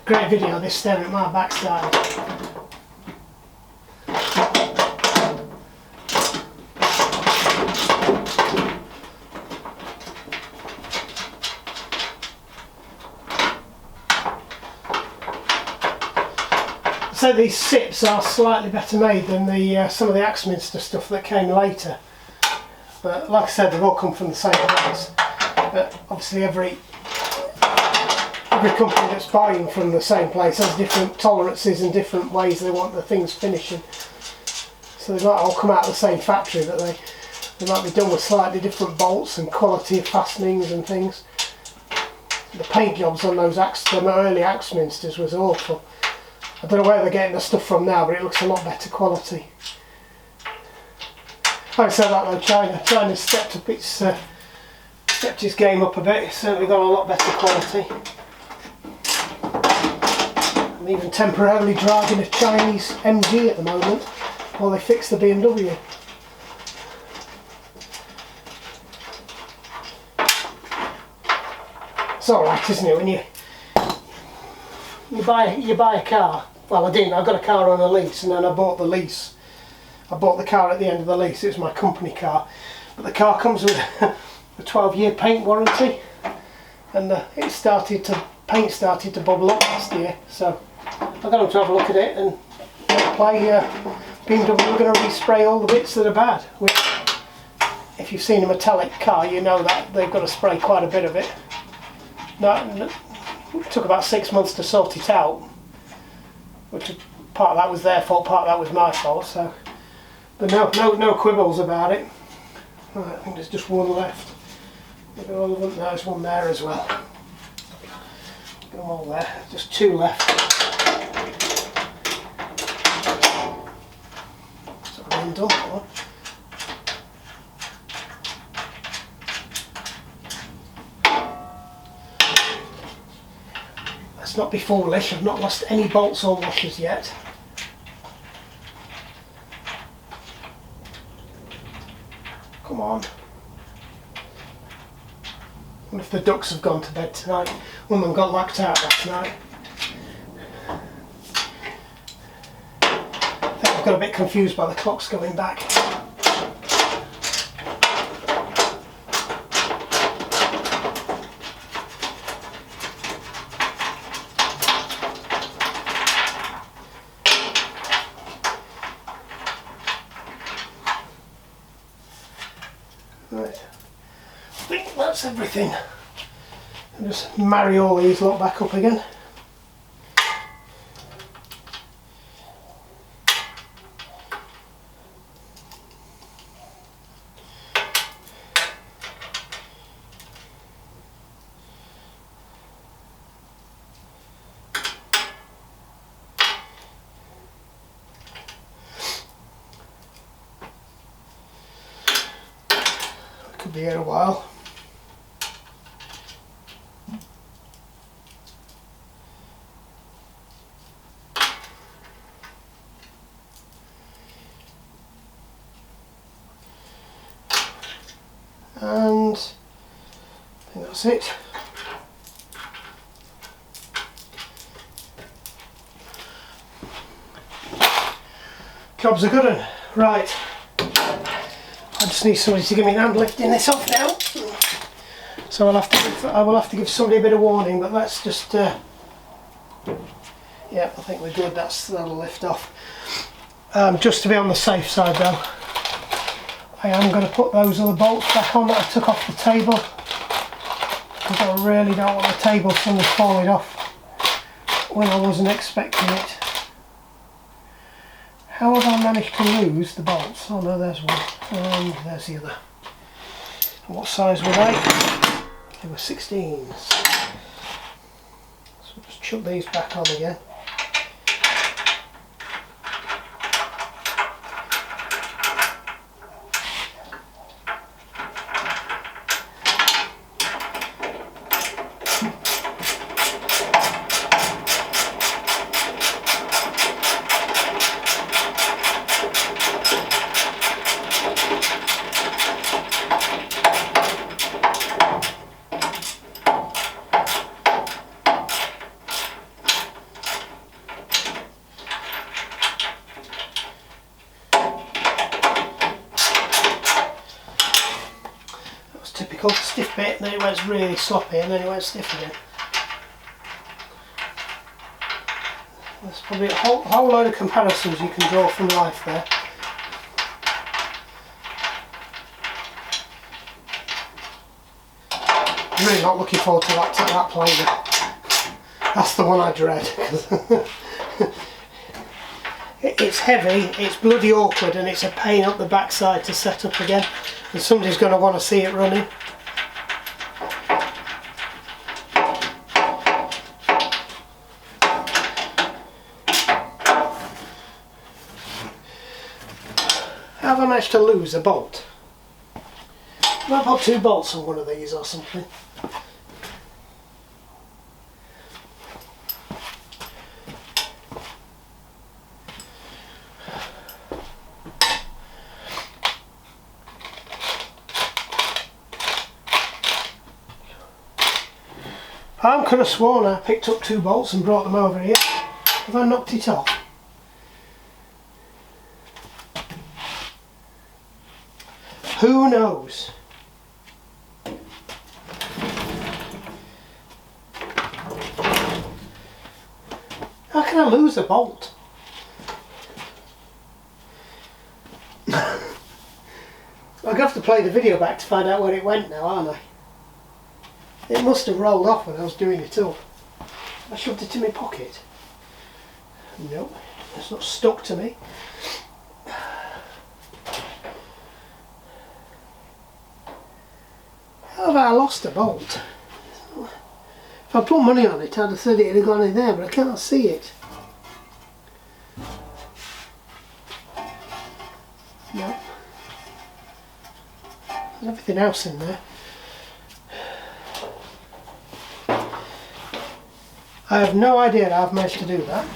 Great video, this staring at my backside. So these sips are slightly better made than the some of the Axminster stuff that came later. But like I said, they've all come from the same place. But obviously every company that's buying from the same place has different tolerances and different ways they want the things finishing. So they might all come out of the same factory, but they might be done with slightly different bolts and quality of fastenings and things. The paint jobs on those early Axminsters was awful. I don't know where they're getting the stuff from now, but it looks a lot better quality. Having said that though, China's stepped its game up a bit. It's certainly got a lot better quality. I'm even temporarily driving a Chinese MG at the moment while they fix the BMW. It's alright, isn't it, when you buy a car. Well, I didn't. I got a car on a lease, and then I bought the lease. I bought the car at the end of the lease. It was my company car, but the car comes with a 12-year paint warranty, and paint started to bubble up last year. So I got them to have a look at it, and BMW are going to respray all the bits that are bad. Which, if you've seen a metallic car, you know that they've got to spray quite a bit of it. It took about 6 months to sort it out, which part of that was their fault, part of that was my fault. So, but no quibbles about it. Right, I think there's just one left. There's one there as well. Got them all there. Just two left. So I'm done for. let's not be foolish. I've not lost any bolts or washers yet. Come on. What if the ducks have gone to bed tonight? One of them got locked out last night. I think I've got a bit confused by the clocks going back. Right, I think that's everything. I'll just marry all these lot back up again. Could be here a while. And I think that's it. Job's a good one. Right. I just need somebody to give me an hand lifting this off now. So I will have to give somebody a bit of warning, but let's just yeah, I think we're good. That'll lift off. Just to be on the safe side though, I am going to put those other bolts back on that I took off the table, because I really don't want the table suddenly falling off when I wasn't expecting it. How have I managed to lose the bolts? Oh no, there's one, and there's the other. And what size were they? They were 16s. So we'll just chuck these back on again. Typical stiff bit, and then it went really sloppy, and then it went stiff again. There's probably a whole load of comparisons you can draw from life there. I'm really not looking forward to that planer. That's the one I dread. It's heavy, it's bloody awkward, and it's a pain up the backside to set up again. And somebody's going to want to see it running. How have I managed to lose a bolt? Have I put 2 bolts on one of these or something? I could have sworn I picked up 2 bolts and brought them over here. Have I knocked it off? Who knows? How can I lose a bolt? I'm going to have to play the video back to find out where it went now, aren't I? It must have rolled off when I was doing it up. I shoved it in my pocket. Nope, it's not stuck to me. How have I lost a bolt? If I put money on it, I'd have said it had gone in there, but I can't see it. No. There's everything else in there. I have no idea how I've managed to do that.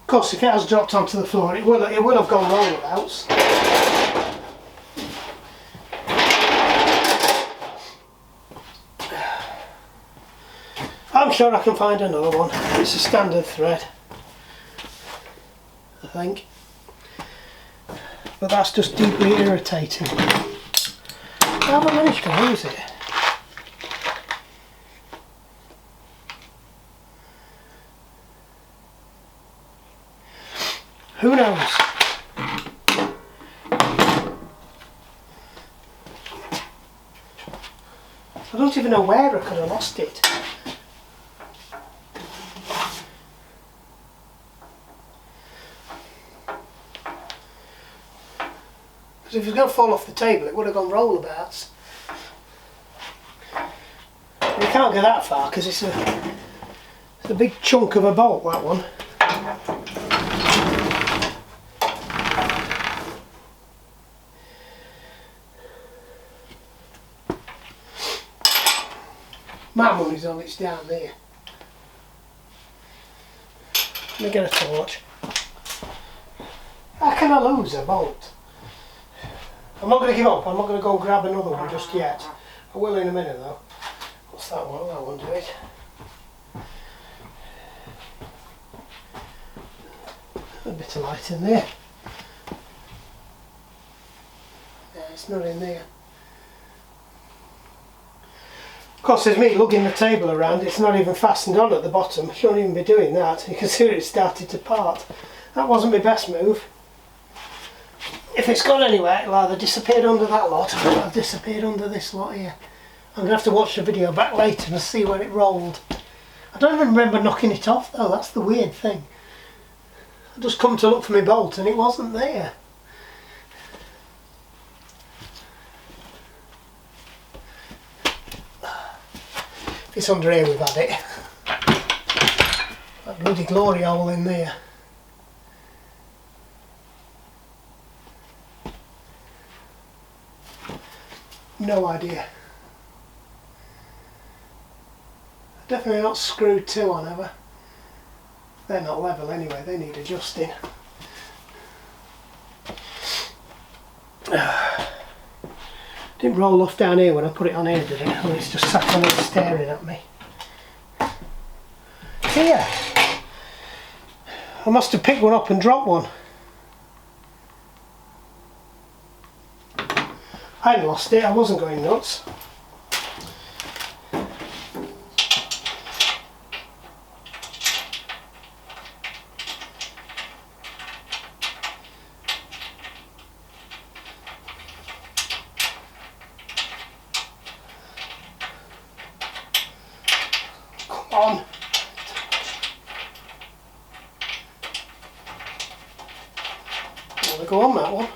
Of course, if it has dropped onto the floor, it will have gone rollouts. I'm sure I can find another one. It's a standard thread, I think. But that's just deeply irritating. How have I managed to lose it? Who knows? I don't even know where I could have lost it. Because if it was going to fall off the table, it would have gone rollerabouts. You can't go that far because it's a big chunk of a bolt, that one. My money's on it's down there. Let me get a torch. How can I lose a bolt? I'm not going to give up. I'm not going to go and grab another one just yet. I will in a minute though. What's that one? That won't do it. A bit of light in there. Yeah, it's not in there. Of course, there's me lugging the table around. It's not even fastened on at the bottom. Shouldn't even be doing that. You can see it started to part. That wasn't my best move. If it's gone anywhere, it'll either disappear under that lot or it'll have disappeared under this lot here. I'm going to have to watch the video back later and see where it rolled. I don't even remember knocking it off though. That's the weird thing. I just come to look for my bolt and it wasn't there. If it's under here, we've had it. That bloody glory hole in there. No idea. Definitely not screwed to on ever. They're not level anyway, they need adjusting. Didn't roll off down here when I put it on here, did it? Oh, it's just sat on it staring at me. Here! I must have picked one up and dropped one. I hadn't lost it, I wasn't going nuts. On. There we go on that one.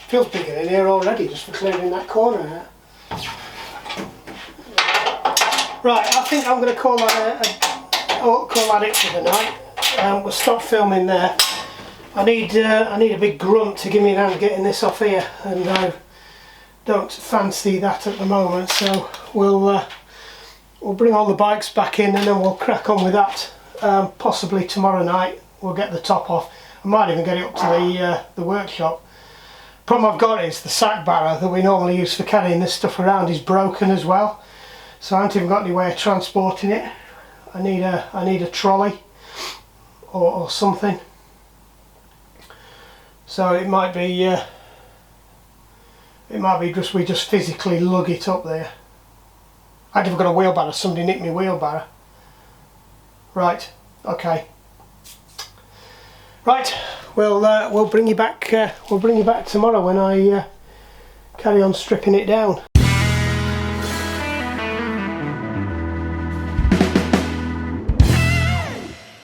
Feels bigger in here already just for clearing that corner out. Right, I think I'm going to call that it for the night. We'll stop filming there. I need a big grunt to give me an hand getting this off here, and I don't fancy that at the moment, so we'll bring all the bikes back in and then we'll crack on with that. Possibly tomorrow night we'll get the top off. I might even get it up to the workshop. Problem I've got is the sack barrow that we normally use for carrying this stuff around is broken as well, so I haven't even got any way of transporting it. I need a trolley or something, so it might be just we just physically lug it up there. I'd have got a wheelbarrow. Somebody nicked me wheelbarrow. Right. Okay. Right. We'll bring you back. We'll bring you back tomorrow when I carry on stripping it down.